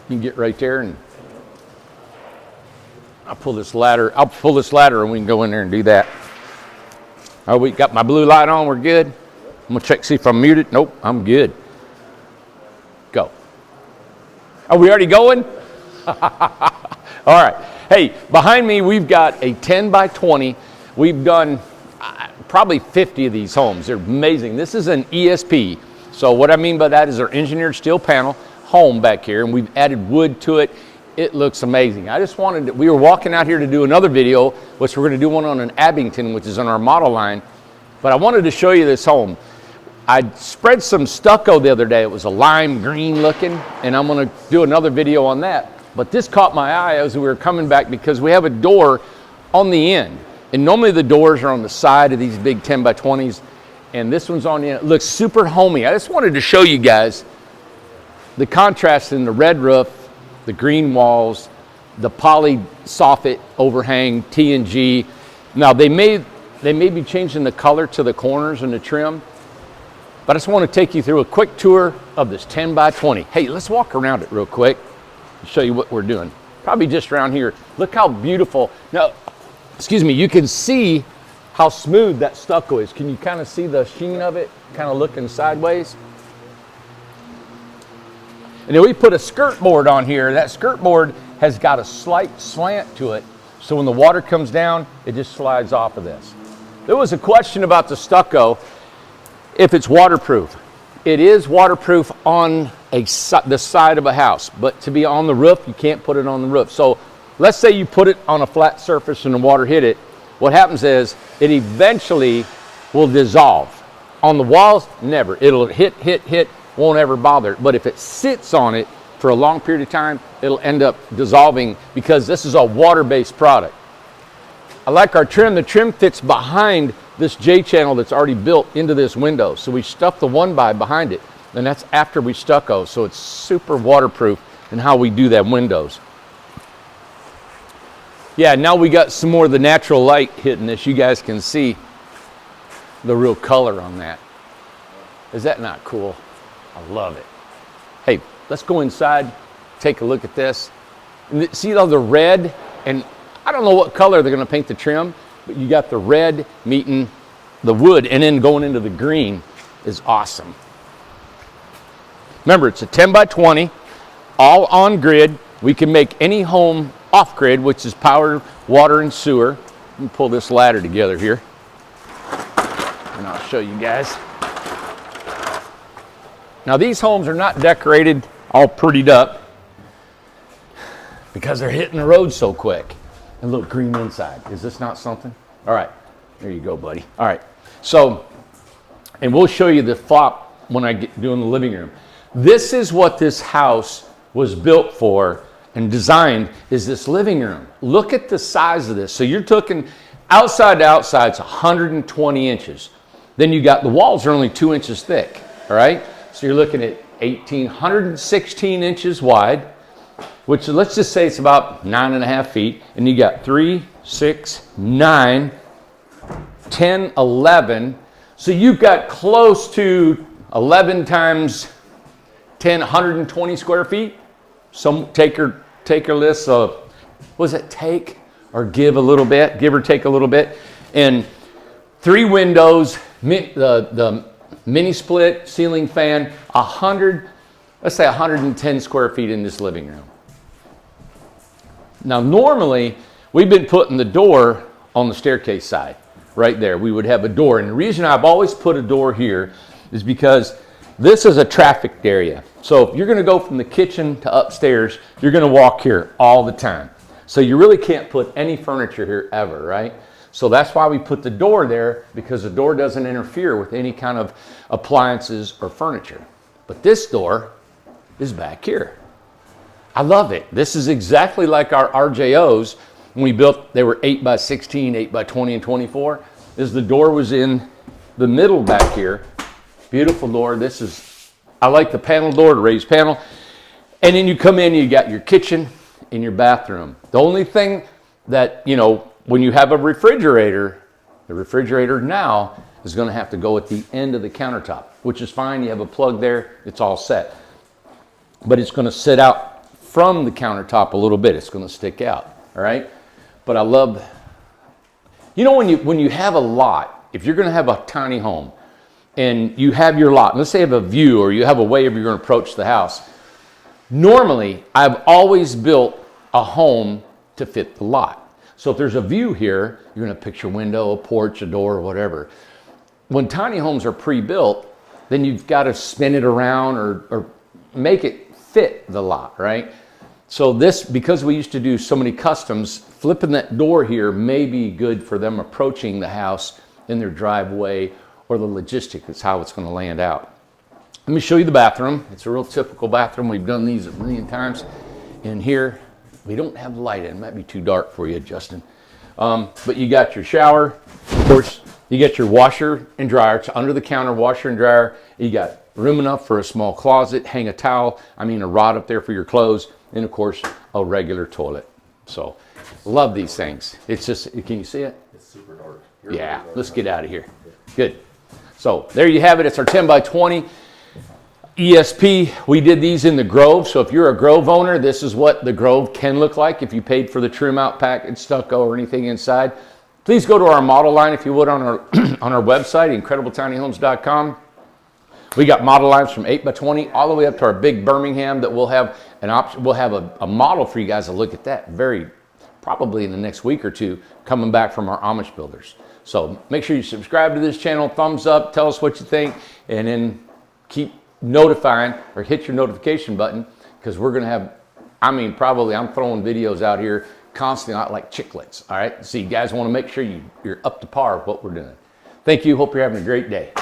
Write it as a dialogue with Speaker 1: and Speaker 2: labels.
Speaker 1: You can get right there, and I'll pull this ladder and we can go in there and do that. Oh, we got my blue light on, we're good. I'm gonna check, see if I'm muted. Nope, I'm good. Go. Are we already going? All right. Hey, behind me, we've got a 10 by 20. We've done probably 50 of these homes. They're amazing. This is an ESP. So what I mean by that is our engineered steel panel home back here, and we've added wood to it. It looks amazing. I just wanted to, we were walking out here to do another video, which we're going to do one on an Abington, which is on our model line. But I wanted to show you this home. I spread some stucco the other day. It was a lime green looking, and I'm going to do another video on that. But this caught my eye as we were coming back because we have a door on the end. And normally the doors are on the side of these big 10 by 20s, and this one's on the end. It looks super homey. I just wanted to show you guys the contrast in the red roof, the green walls, the poly soffit overhang, T&G. Now they may be changing the color to the corners and the trim, but I just want to take you through a quick tour of this 10 by 20. Hey, let's walk around it real quick and show you what we're doing. Probably just around here. Look how beautiful. Now, excuse me, you can see how smooth that stucco is. Can you kind of see the sheen of it, kind of looking sideways? And then we put a skirt board on here. That skirt board has got a slight slant to it, so when the water comes down, it just slides off of this. There was a question about the stucco, if it's waterproof. It is waterproof on the side of a house, but to be on the roof, you can't put it on the roof. So let's say you put it on a flat surface and the water hit it. What happens is it eventually will dissolve. On the walls, never. It'll hit, won't ever bother. But if it sits on it for a long period of time, it'll end up dissolving because this is a water-based product. I like our trim. The trim fits behind this J-channel that's already built into this window. So we stuffed the 1x behind it, and that's after we stucco. So it's super waterproof in how we do that windows. Yeah, now we got some more of the natural light hitting this. You guys can see the real color on that. Is that not cool? I love it. Hey, let's go inside, take a look at this. And see all the red, and I don't know what color they're going to paint the trim, but you got the red meeting the wood and then going into the green is awesome. Remember, it's a 10 by 20, all on grid. We can make any home off grid, which is power, water, and sewer. Let me pull this ladder together here, and I'll show you guys. Now these homes are not decorated, all prettied up, because they're hitting the road so quick. And look, green inside. Is this not something? All right, there you go, buddy. All right, so, and we'll show you the flop when I get doing the living room. This is what this house was built for and designed, is this living room. Look at the size of this. So you're talking outside to outside, it's 120 inches. Then you got the walls are only 2 inches thick, all right? So you're looking at 116 inches wide, which let's just say it's about 9.5 feet. And you got 3, 6, 9, 10, 11. So you've got close to 11 times 10, 120 square feet. Some take or list of, was it take or give a little bit, give or take a little bit. And 3 windows, the mini split, ceiling fan, 100, let's say 110 square feet in this living room. Now normally, we've been putting the door on the staircase side, right there. We would have a door. And the reason I've always put a door here is because this is a trafficked area. So if you're gonna go from the kitchen to upstairs, you're gonna walk here all the time. So you really can't put any furniture here ever, right? So that's why we put the door there, because the door doesn't interfere with any kind of appliances or furniture. But this door is back here. I love it. This is exactly like our RJOs when we built, they were 8 by 16, 8 by 20 and 24. The door was in the middle back here. Beautiful door. This is, I like the panel door, the raised panel. And then you come in, you got your kitchen and your bathroom. The only thing that, you know, when you have a refrigerator, the refrigerator now is going to have to go at the end of the countertop, which is fine. You have a plug there. It's all set. But it's going to sit out from the countertop a little bit. It's going to stick out, all right? But I love, you know, when you have a lot, if you're going to have a tiny home and you have your lot, let's say you have a view or you have a way you're going to approach the house. Normally, I've always built a home to fit the lot. So if there's a view here, you're going to picture a window, a porch, a door, or whatever. When tiny homes are pre-built, then you've got to spin it around or make it fit the lot, right? So this, because we used to do so many customs, flipping that door here may be good for them approaching the house in their driveway, or the logistics is how it's going to land out. Let me show you the bathroom. It's a real typical bathroom. We've done these a million times. In here, we don't have the light in. It might be too dark for you, Justin. But you got your shower. Of course, you get your washer and dryer. It's under the counter, washer and dryer. You got room enough for a small closet, hang a towel, a rod up there for your clothes, and of course, a regular toilet. So, love these things. It's just, can you see it?
Speaker 2: It's super dark.
Speaker 1: Yeah, let's get out of here. Good. So, there you have it. It's our 10 by 20 ESP. We did these in the Grove. So, if you're a Grove owner, this is what the Grove can look like if you paid for the trim out package, stucco, or anything inside. Please go to our model line, if you would, on our on our website, incredibletinyhomes.com. We got model lines from 8 by 20 all the way up to our big Birmingham that we'll have an option. We'll have a model for you guys to look at that probably in the next week or two, coming back from our Amish builders. So make sure you subscribe to this channel, thumbs up, tell us what you think, and then keep notifying or hit your notification button, because we're going to have, probably I'm throwing videos out here constantly, not like chicklets. All right. So you guys want to make sure you're up to par with what we're doing. Thank you. Hope you're having a great day.